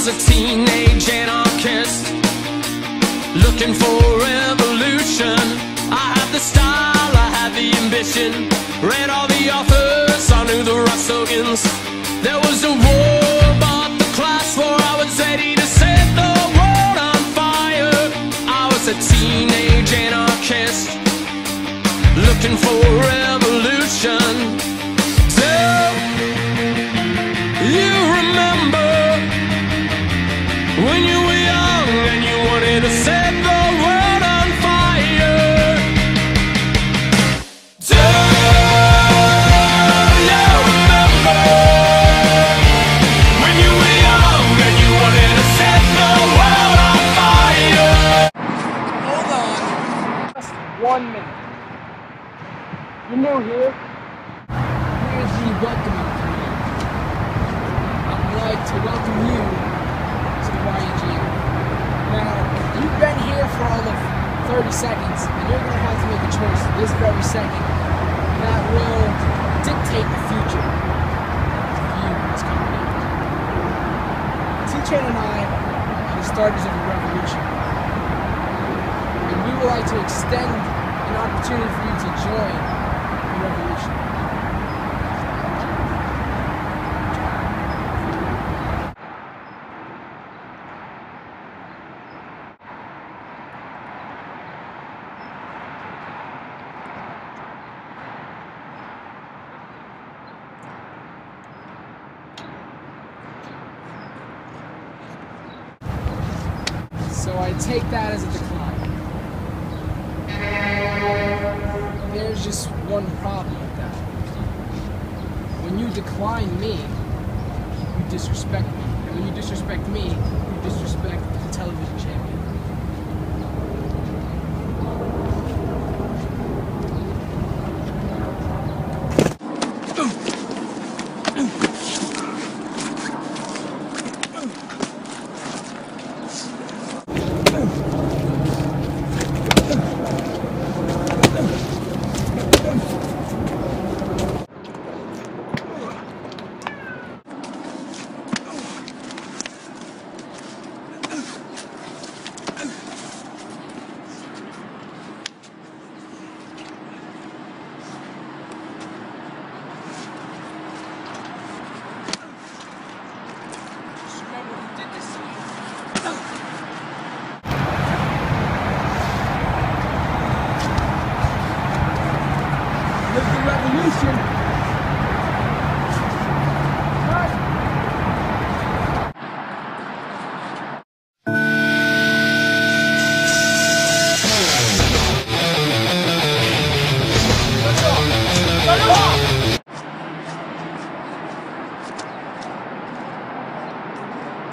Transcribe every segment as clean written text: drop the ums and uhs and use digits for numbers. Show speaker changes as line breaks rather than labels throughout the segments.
was a teenage anarchist looking for revolution. I had the style, I had the ambition, read all the authors, I knew the Russogans. There was a war, but the class war, I was ready to set the world on fire. I was a teenage anarchist looking for revolution. So, you remember when you were young and you wanted to set the world on fire? Do you remember when you were young and you wanted to set the world on fire?
Hold on. Just 1 minute. You're new here. Here's the welcoming committee. I'd like to welcome you to the YEG. Now, you've been here for all of 30 seconds, and you're going to have to make a choice this very second that will dictate the future of you in this company. T-Train and I are the starters of a revolution, and we would like to extend an opportunity for you to join the revolution. So I take that as a decline. There's just one problem with that. When you decline me, you disrespect me. And when you disrespect me, you disrespect the television champion.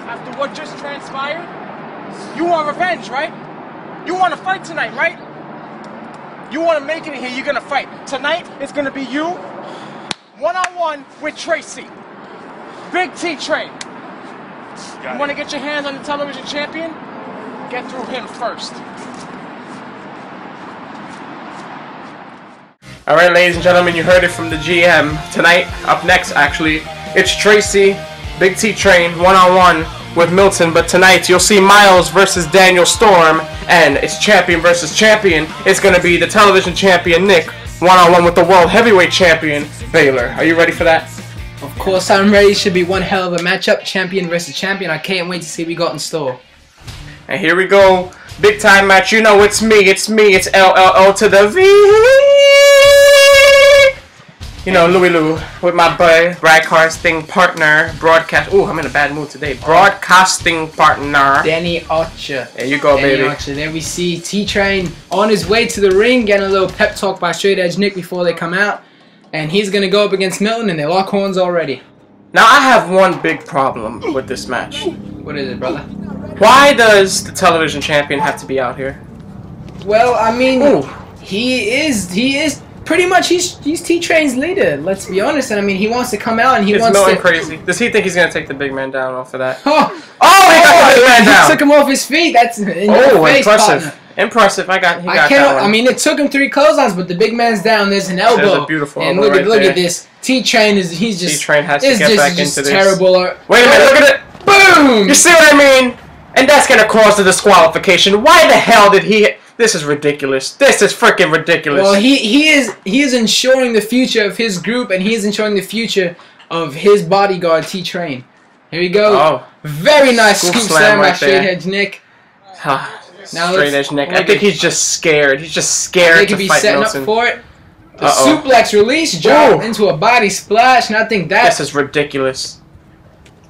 After what just transpired, you want revenge, right? You want to fight tonight, right? You want to make it in here, you're going to fight. Tonight, it's going to be you, one-on-one with Tracy. Big T-Train. You want to get your hands on the television champion? Get through him first.
Alright, ladies and gentlemen, you heard it from the GM. Tonight, up next, actually, it's Tracy, Big T-Train, one-on-one with Milton. But tonight, you'll see Miles versus Daniel Storm, and it's champion versus champion. It's going to be the television champion, Nick, one-on-one with the world heavyweight champion, Balor. Are you ready for that?
Of course I'm ready. Should be one hell of a matchup, champion versus champion. I can't wait to see what we got in store.
And here we go. Big time match. You know it's me. It's LLO to the V. You know, Louie Lou with my boy, broadcasting partner, broadcast. Ooh, I'm in a bad mood today. Broadcasting partner,
Danny Archer.
There you go,
Danny
baby.
Archer. There we see T-Train on his way to the ring, getting a little pep talk by Straight Edge Nick before they come out. And he's going to go up against Milton, and they lock horns already.
Now, I have one big problem with this match.
What is it, brother?
Why does the television champion have to be out here?
Well, I mean,
Ooh.
he is pretty much, he's T-Train's leader, let's be honest. And I mean, he wants to come out and he wants
Milton
to...
crazy? Does he think he's going to take the big man down off of that?
Oh,
he got the big man down!
He took him off his feet. That's in your face,
impressive.
partner.
Impressive. He got that one.
I mean, it took him 3 clotheslines, but the big man's down. There's an elbow.
There's a beautiful
and
elbow
look at this. T-Train is, he's just...
T-Train has to get back into this.
terrible.
Wait a minute, look at it!
Boom! Boom!
You see what I mean? And that's gonna cause the disqualification. Why the hell did he? This is ridiculous. This is freaking ridiculous.
Well, he is ensuring the future of his group, and he is ensuring the future of his bodyguard T-Train. Here we go.
Oh.
Very nice scoop slam by
right there.
Straight Edge Nick. Now
Straight Edge Nick. I think he's just scared. He's just scared
They
to
could be
fight
setting
Milton.
up for it. The suplex release drop into a body splash, and I think
This is ridiculous.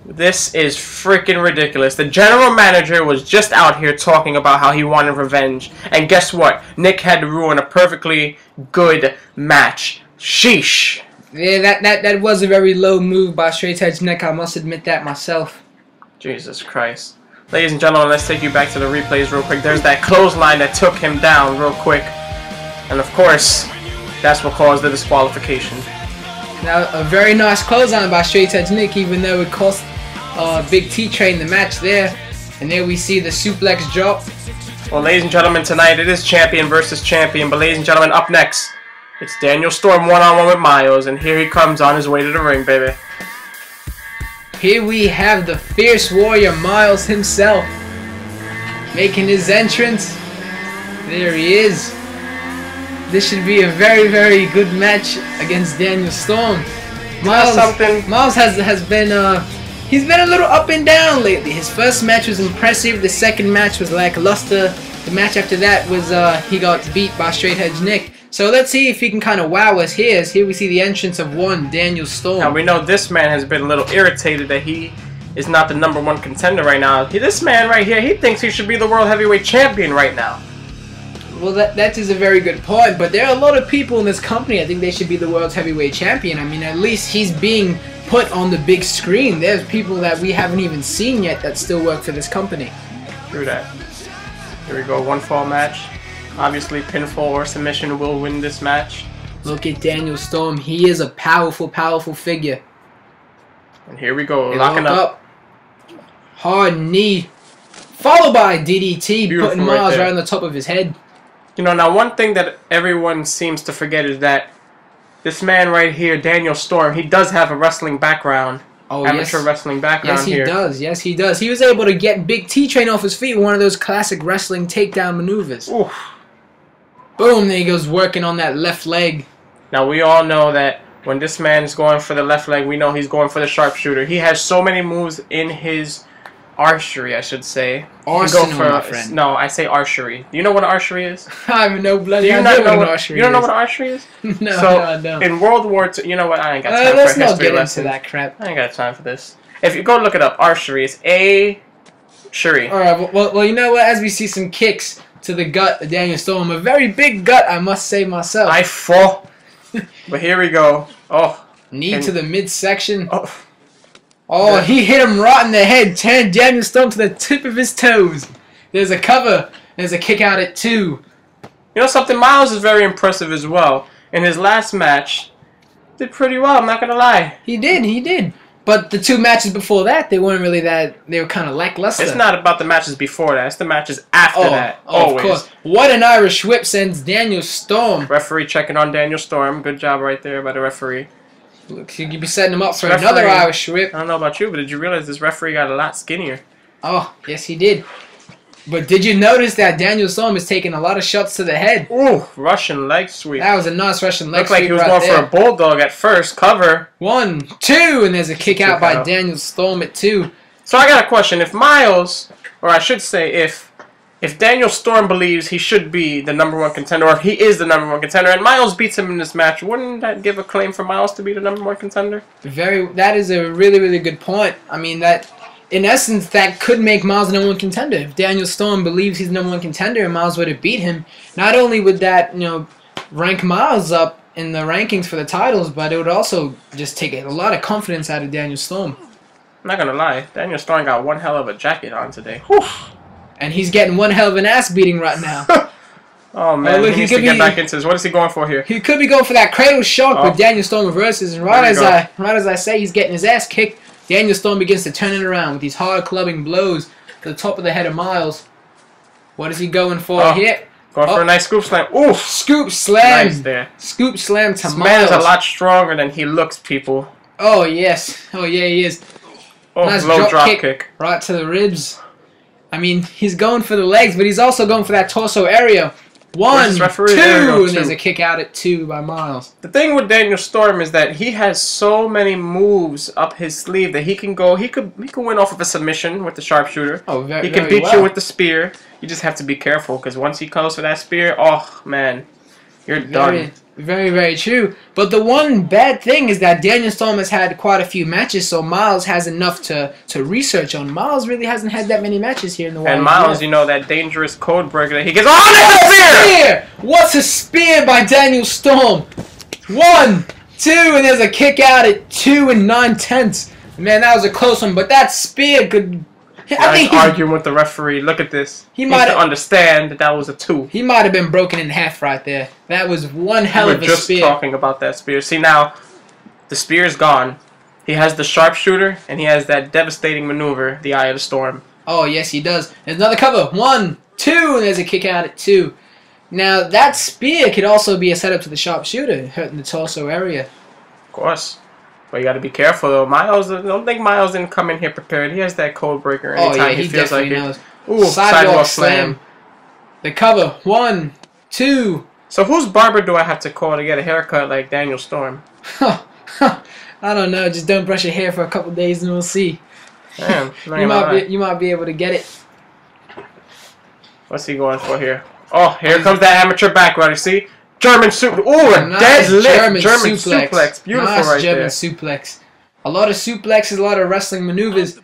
This is freaking ridiculous. The general manager was just out here talking about how he wanted revenge. And guess what? Nick had to ruin a perfectly good match. Sheesh.
Yeah, that was a very low move by Straight Edge Nick. I must admit that myself.
Jesus Christ. Ladies and gentlemen, let's take you back to the replays real quick. There's that clothesline that took him down real quick. And of course, that's what caused the disqualification.
Now, a very nice clothesline by Straight Edge Nick, even though it cost Big T-Train the match there. And there we see the suplex drop.
Well, ladies and gentlemen, tonight it is champion versus champion. But ladies and gentlemen, up next, it's Daniel Storm one-on-one with Miles. And here he comes on his way to the ring, baby.
Here we have the Fierce Warrior Miles himself making his entrance. There he is. This should be a very, very good match against Daniel Storm. Miles has been he's been a little up and down lately. His first match was impressive. The second match was lackluster. The match after that was he got beat by Straight Edge Nick. So let's see if he can kind of wow us here. Here we see the entrance of one Daniel Storm.
Now we know this man has been a little irritated that he is not the #1 contender right now. This man right here, he thinks he should be the World Heavyweight Champion right now.
Well, that is a very good point, but there are a lot of people in this company I think they should be the World's Heavyweight Champion. I mean, at least he's being put on the big screen. There's people that we haven't even seen yet that still work for this company.
True that. Here we go, one fall match. Obviously, pinfall or submission will win this match.
Look at Daniel Storm. He is a powerful, powerful figure.
And here we go,
They
locking
lock
up.
Hard knee, followed by DDT,
Beautiful
putting
right
Miles
there.
right on the top of his head.
You know, now one thing that everyone seems to forget is that this man right here, Daniel Storm, he does have a wrestling background.
Oh,
Amateur
yes.
wrestling background
Yes, he
here.
does. Yes, he does. He was able to get Big T-Train off his feet with one of those classic wrestling takedown maneuvers.
Oof.
Boom, there he goes working on that left leg.
Now, we all know that when this man is going for the left leg, we know he's going for the sharpshooter. He has so many moves in his archery, I should say.
Arsenal, my friend.
No, I say archery. Do you know what an archery is?
I have no bloody
Do you
idea
not
what
know
an
what
archery
you don't know
is.
what an archery is?
No,
So,
no, I don't.
in World War II, you know what? I ain't got time
Let's
for
not
history
get
lessons.
into that crap.
I ain't got time for this. If you go look it up, archery is a-shuri.
Alright, well, you know what? As we see some kicks to the gut of Daniel Storm, a very big gut, I must say myself.
I fall. But here we go. Oh.
Knee to the midsection.
Oh.
Oh, he hit him right in the head, turning Daniel Storm to the tip of his toes. There's a cover. There's a kick out at 2.
You know something? Miles is very impressive as well. In his last match, did pretty well, I'm not going to lie.
He did. But the 2 matches before that, they weren't really that, they were kind of lackluster.
It's not about the matches before that. It's the matches after that.
Oh,
Always.
of course. What an Irish whip sends Daniel Storm.
Referee checking on Daniel Storm. Good job right there by the referee.
Look, you'd be setting him up for
Referee.
another Irish whip.
I don't know about you, but did you realize this referee got a lot skinnier?
Oh, yes he did. But did you notice that Daniel Storm is taking a lot of shots to the head?
Ooh, Russian leg sweep.
That was a nice Russian leg
Looked like
sweep
he was
right
going
there.
for a bulldog at first. Cover.
1, 2, and there's a kick out by
out.
Daniel Storm at 2.
So I got a question. If Miles, or I should say if Daniel Storm believes he should be the #1 contender, or if he is the #1 contender, and Miles beats him in this match, wouldn't that give a claim for Miles to be the #1 contender?
That is a really, really good point. I mean, that in essence, that could make Miles the #1 contender. If Daniel Storm believes he's the #1 contender and Miles would have beat him, not only would that, rank Miles up in the rankings for the titles, but it would also just take a lot of confidence out of Daniel Storm.
I'm not gonna lie, Daniel Storm got one hell of a jacket on today. Whew.
And he's getting one hell of an ass beating right now.
Oh man,
look,
he needs to get back into this. What is he going for here?
He could be going for that cradle shock, but Daniel Storm reverses, and right as I say he's getting his ass kicked, Daniel Storm begins to turn it around with these hard clubbing blows to the top of the head of Miles. What is he going for here?
Going for a nice scoop slam. Oof!
Scoop slam.
Nice there.
Scoop slam to
This
Miles.
man is a lot stronger than he looks, people.
Oh, yes. Oh, yeah, he is.
Oh,
Nice
low drop
kick
kick.
right to the ribs. I mean, he's going for the legs, but he's also going for that torso area. 1, 2, and there's a kick out at 2 by Miles.
The thing with Daniel Storm is that he has so many moves up his sleeve that he can go. He could win off of a submission with the sharpshooter.
Oh,
he can beat you with the spear. You just have to be careful because once he goes for that spear, oh man, you're done.
Very, very true. But the one bad thing is that Daniel Storm has had quite a few matches, so Miles has enough to research on. Miles really hasn't had that many matches here in the YGF.
And Miles, you know, that dangerous code breaker that he gets. Oh,
spear! What's a spear by Daniel Storm? 1, 2, and there's a kick out at 2 and 9/10. Man, that was a close one, but that spear could...
I think he's arguing with the referee. Look at this. He might understand that was a 2.
He might have been broken in half right there. That was one hell of a spear.
We're just talking about that spear. See now, the spear is gone. He has the sharpshooter and he has that devastating maneuver, the Eye of the Storm.
Oh yes, he does. There's another cover. 1, 2, and there's a kick out at 2. Now that spear could also be a setup to the sharpshooter, hurting the torso area.
Of course. But you got to be careful, though. Miles, I don't think Miles didn't come in here prepared. He has that code breaker anytime he feels like it.
Ooh, sidewalk slam. The cover. 1, 2.
So whose barber do I have to call to get a haircut like Daniel Storm?
I don't know. Just don't brush your hair for a couple days and we'll see.
Man,
you might be able to get it.
What's he going for here? Oh, here comes that amateur background. You see? German suplex. Ooh, a
nice
deadlift. German suplex. Beautiful
nice
right
German
there.
suplex. A lot of suplexes, a lot of wrestling maneuvers.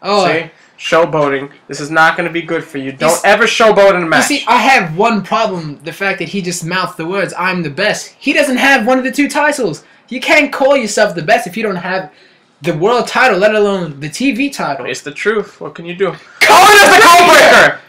Oh,
see? Showboating. This is not going to be good for you. Don't ever showboat in a match.
You see, I have one problem. The fact that he just mouthed the words, I'm the best. He doesn't have one of the 2 titles. You can't call yourself the best if you don't have the world title, let alone the TV title.
It's the truth. What can you do? Oh, there's the code breaker!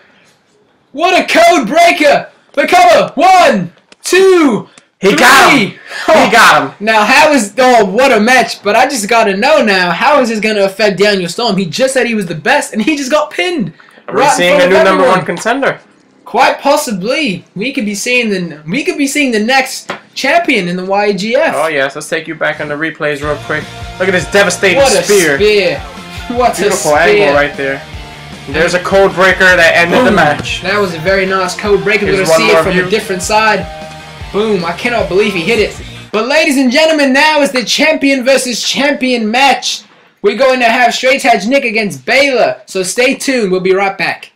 What a code breaker! The cover! 1, 2,
He
3.
got him. He got him.
Now, how is... Oh, what a match. But I just got to know now, how is this going to affect Daniel Storm? He just said he was the best, and he just got pinned.
We're seeing a new #1 contender.
Quite possibly. We could be seeing the next champion in the YGF.
Oh, yes. Let's take you back on the replays real quick. Look at this devastating
What a
spear.
What
Beautiful
a spear.
angle right there. There's a code breaker that ended the match.
That was a very nice code breaker. We're going to see it from a different side. Boom. I cannot believe he hit it. But ladies and gentlemen, now is the champion versus champion match. We're going to have Straight Edge Nick against Balor. So stay tuned. We'll be right back.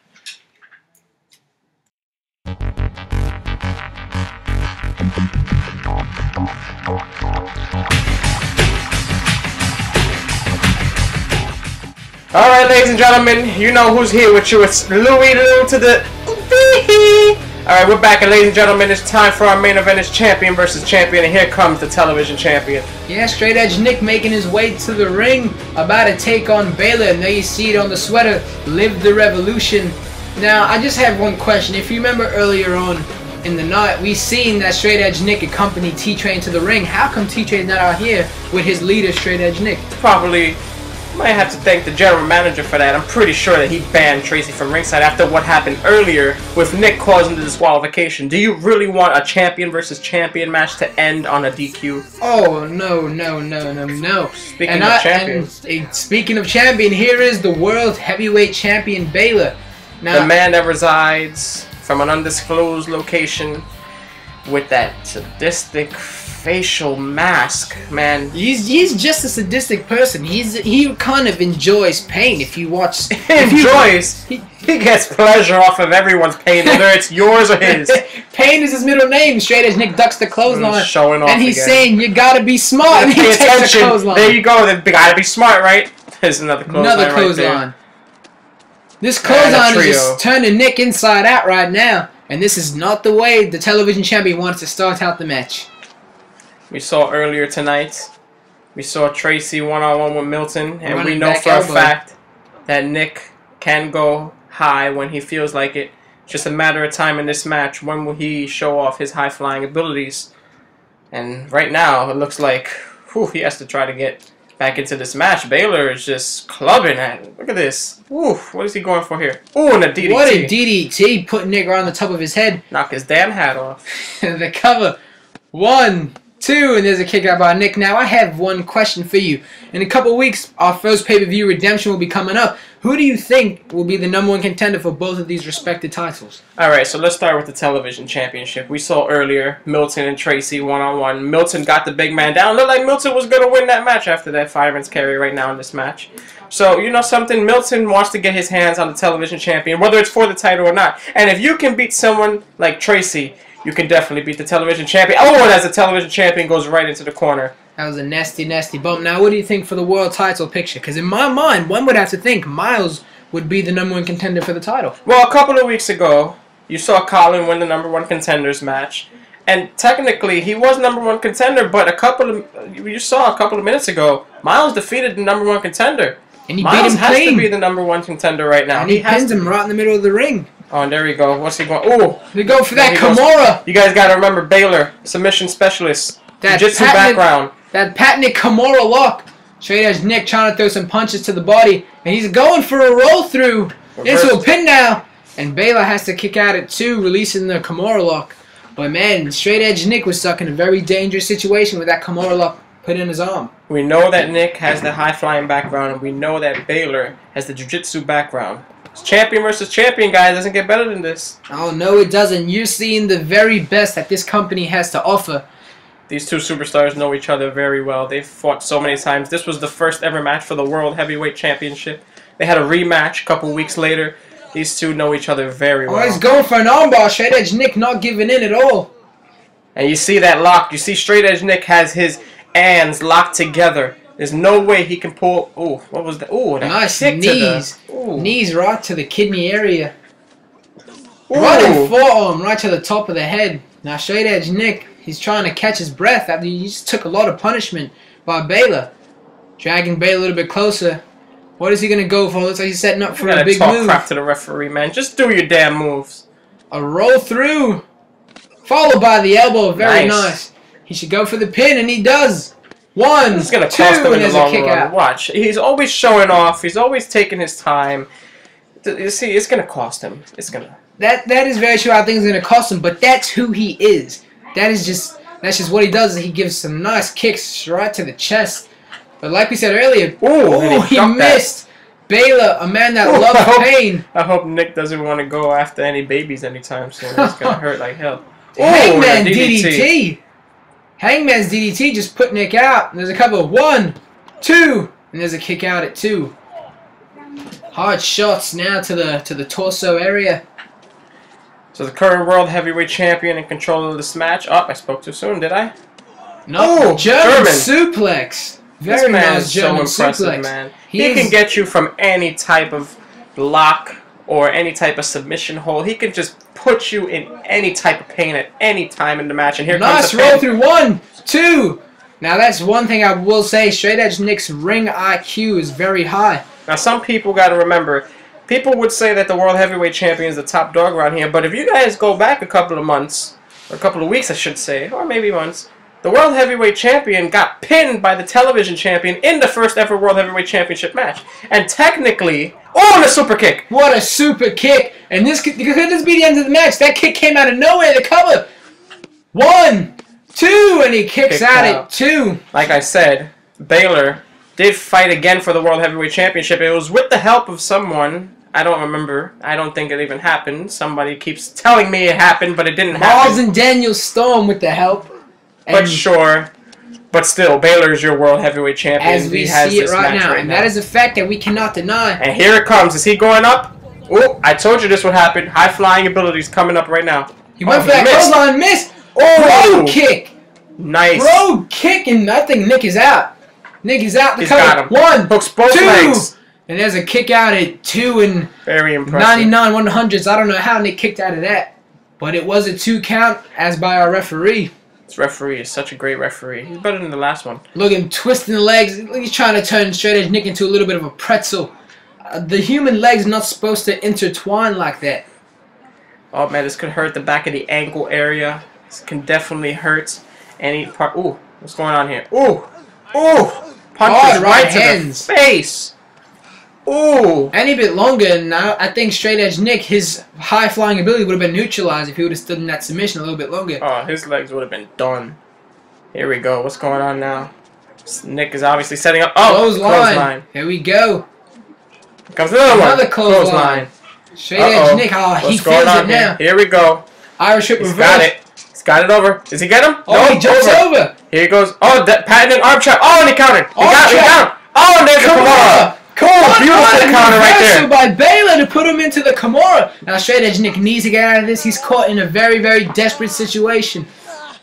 Alright, ladies and gentlemen, you know who's here with you. It's Louie Lou to the... Alright, we're back, and ladies and gentlemen, it's time for our main event. It's champion versus champion, and here comes the television champion.
Yeah, Straight Edge Nick making his way to the ring, about to take on Balor. And there you see it on the sweater, Live the Revolution. Now, I just have one question. If you remember earlier on in the night, we seen that Straight Edge Nick accompanied T-Train to the ring. How come T-Train's not out here with his leader, Straight Edge Nick?
Probably... might have to thank the general manager for that. I'm pretty sure that he banned Tracy from ringside after what happened earlier with Nick causing the disqualification. Do you really want a champion versus champion match to end on a DQ?
Oh, no.
Speaking of champion.
Speaking of champion, here is the world heavyweight champion, Balor. Now,
the man that resides from an undisclosed location with that sadistic facial mask, man.
He's just a sadistic person. He kind of enjoys pain. If you watch,
he gets pleasure off of everyone's pain, whether it's yours or his.
Pain is his middle name. Straight Edge Nick ducks the clothesline,
showing off,
and he's
again.
saying you gotta be smart. And he takes the clothesline.
There you go. They gotta be smart, right? There's another clothesline. Right there.
This clothesline is just turning Nick inside out right now, and this is not the way the television champion wants to start out the match.
We saw earlier tonight, we saw Tracy one-on-one with Milton, and we know for a fact that Nick can go high when he feels like it. It's just a matter of time in this match. When will he show off his high-flying abilities? And right now, it looks like he has to try to get back into this match. Balor is just clubbing at him. Look at this. What is he going for here? Ooh, and a DDT.
What a DDT, putting Nick right on the top of his head.
Knock his damn hat off.
The cover. 1, 2, and there's a kick out by Nick. Now, I have one question for you. In a couple of weeks, our first pay-per-view redemption will be coming up. Who do you think will be the #1 contender for both of these respected titles?
Alright, so let's start with the television championship. We saw earlier Milton and Tracy one-on-one. Milton got the big man down. Looked like Milton was going to win that match after that fireman's carry right now in this match. So, you know something? Milton wants to get his hands on the television champion, whether it's for the title or not. And if you can beat someone like Tracy, you can definitely beat the television champion. Oh, and as the television champion goes right into the corner.
That was a nasty, nasty bump. Now, what do you think for the world title picture? Because in my mind, one would have to think Miles would be the #1 contender for the title.
Well, a couple of weeks ago, you saw Colin win the #1 contenders match. And technically, he was #1 contender, but you saw a couple of minutes ago, Miles defeated the #1 contender.
And he
Miles
beat him
has
clean.
to be the #1 contender right now.
And he pins him right in the middle of the ring.
Oh, and there we go. What's he going? Oh,
They go for that
There he goes.
Kimura.
You guys got to remember Balor, submission specialist,
That
jiu-jitsu
patented-
background.
That patented Kimura lock. Straight edge Nick trying to throw some punches to the body. And he's going for a roll through into a pin now. And Balor has to kick out at 2, releasing the Kimura lock. But man, straight edge Nick was stuck in a very dangerous situation with that Kimura lock put in his arm.
We know that Nick has the high-flying background, and we know that Balor has the jiu-jitsu background. It's champion versus champion, guys. Doesn't get better than this.
Oh, no, it doesn't. You're seeing the very best that this company has to offer.
These two superstars know each other very well. They've fought so many times. This was the first ever match for the World Heavyweight Championship. They had a rematch a couple weeks later. These two know each other very
Oh,
well.
he's going for an armbar. Straight edge Nick not giving in at all.
And you see that lock. You see straight edge Nick has his hands locked together. There's no way he can pull. Ooh, what was that? Ooh, that
Nice
kick to the-
knees.
Ooh.
Knees right to the kidney area.
Ooh.
Running forearm right to the top of the head. Now straight edge Nick, he's trying to catch his breath after he just took a lot of punishment by Balor. Dragging Balor a little bit closer. What is he going to go for? Looks like he's setting up for
You
a
gotta
big
talk
move.
crap to the referee, man. Just do your damn moves.
A roll through. Followed by the elbow. Very
Nice.
nice. He should go for the pin, and he does. 1,
It's gonna
2,
cost him
and
in the
there's a
long
kick
run.
out.
Watch. He's always showing off. He's always taking his time. You see, it's gonna cost him. It's gonna.
That is very true. I think it's going to cost him, but that's who he is. That's just what he does. He gives some nice kicks right to the chest. But like we said earlier,
Ooh, and
he
ducked that.
missed. Balor, a man that
Ooh,
loves
I hope-
pain.
I hope Nick doesn't want to go after any babies anytime soon. It's gonna hurt like hell. Ooh,
Hangman
the
DDT. Hangman's DDT just put Nick out. And there's a couple of 1, 2, and there's a kick out at 2. Hard shots now to the torso area.
So the current world heavyweight champion in control of this match. Oh, I spoke too soon, did I?
No,
Ooh,
German
German.
suplex.
This
Very
man
nice
is so
German
impressive,
suplex.
man.
He
He
is-
can get you from any type of block or any type of submission hold. He can just put you in any type of pain at any time in the match. And here
Nice
comes the
roll
pin.
through 1, 2. Now that's one thing I will say. Straight edge Nick's ring IQ is very high.
Now some people got to remember, people would say that the world heavyweight champion is the top dog around here. But if you guys go back a couple of months, or a couple of weeks I should say, or maybe months, the world heavyweight champion got pinned by the television champion in the first ever world heavyweight championship match. And technically, oh, and a super kick.
What a super kick. And this could this be the end of the match. That kick came out of nowhere to cover. 1, 2, and he kicks
Kicked
out
out.
at 2.
Like I said, Balor did fight again for the World Heavyweight Championship. It was with the help of someone. I don't remember. I don't think it even happened. Somebody keeps telling me it happened, but it didn't
Miles
happen.
and Daniel Storm with the help.
But
And
sure. But still, Balor is your World Heavyweight Champion.
as we
He has
see it
this
right
match
now.
right
And
now.
that is a fact that we cannot deny.
And here it comes. Is he going up? Oh, I told you this would happen. High flying abilities coming up right now.
He went for that
missed.
clothesline, miss.
Oh!
Road kick.
Nice.
Road kick, and I think Nick is out. Nick is out. The
He's
cover.
got him.
1,
Hooks both
2.
legs.
And there's a kick out at 2 and
Very impressive.
99 100s. I don't know how Nick kicked out of that. But it was a 2 count as by our referee.
This referee is such a great referee. He's better than the last one.
Look at him twisting the legs. Look, he's trying to turn straight edge Nick into a little bit of a pretzel. The human leg's not supposed to intertwine like that.
Oh man, this could hurt the back of the ankle area. This can definitely hurt any part. Ooh, what's going on here? Ooh, ooh, punches
Hard right
right to
hands.
the face. Ooh,
Any bit longer now, I think straight edge Nick, his high flying ability would have been neutralized if he would have stood in that submission a little bit longer.
oh, his legs would have been done. Here we go. What's going on now? Nick is obviously setting up. Oh,
clothesline. Here we go.
Here comes another one.
Clothesline. Straight edge Nick. Oh, he feels it now.
Here we go.
Irish whip reverse.
Got it. He's got it over. Does he get him?
Oh, no, he jumps over.
Here he goes. Oh, that patented arm trap. Oh, and he countered. He got him. Oh, and there's a Kimura.
Cool,
beautiful counter right there.
By Balor to put him into the Kimura. Now straight edge Nick needs to get out of this. He's caught in a very, very desperate situation.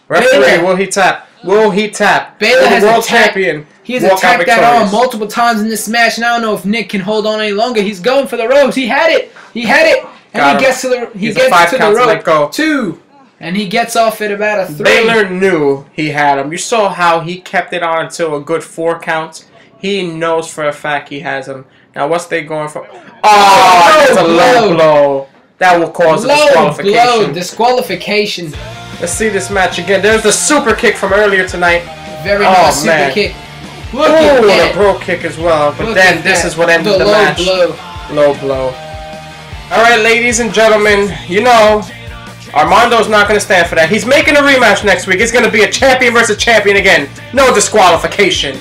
Referee, will he tap? Will he tap?
Balor has
world champion.
He has attacked that arm multiple times in this match, and I don't know if Nick can hold on any longer. He's going for the ropes. He had it. He had it. And he gets to the rope. 2. And he gets off at about a 3.
Balor knew he had him. You saw how he kept it on until a good 4 counts. He knows for a fact he has him. Now what's they going for? Oh, that's a low blow. That will cause a disqualification.
Disqualification.
Let's see this match again. There's the super kick from earlier tonight.
Very nice super kick.
Look at that. A bro kick as well. But then this is what ended the match. Low blow. Alright, ladies and gentlemen, you know, Armando's not going to stand for that. He's making a rematch next week. It's going to be a champion versus champion again. No disqualification.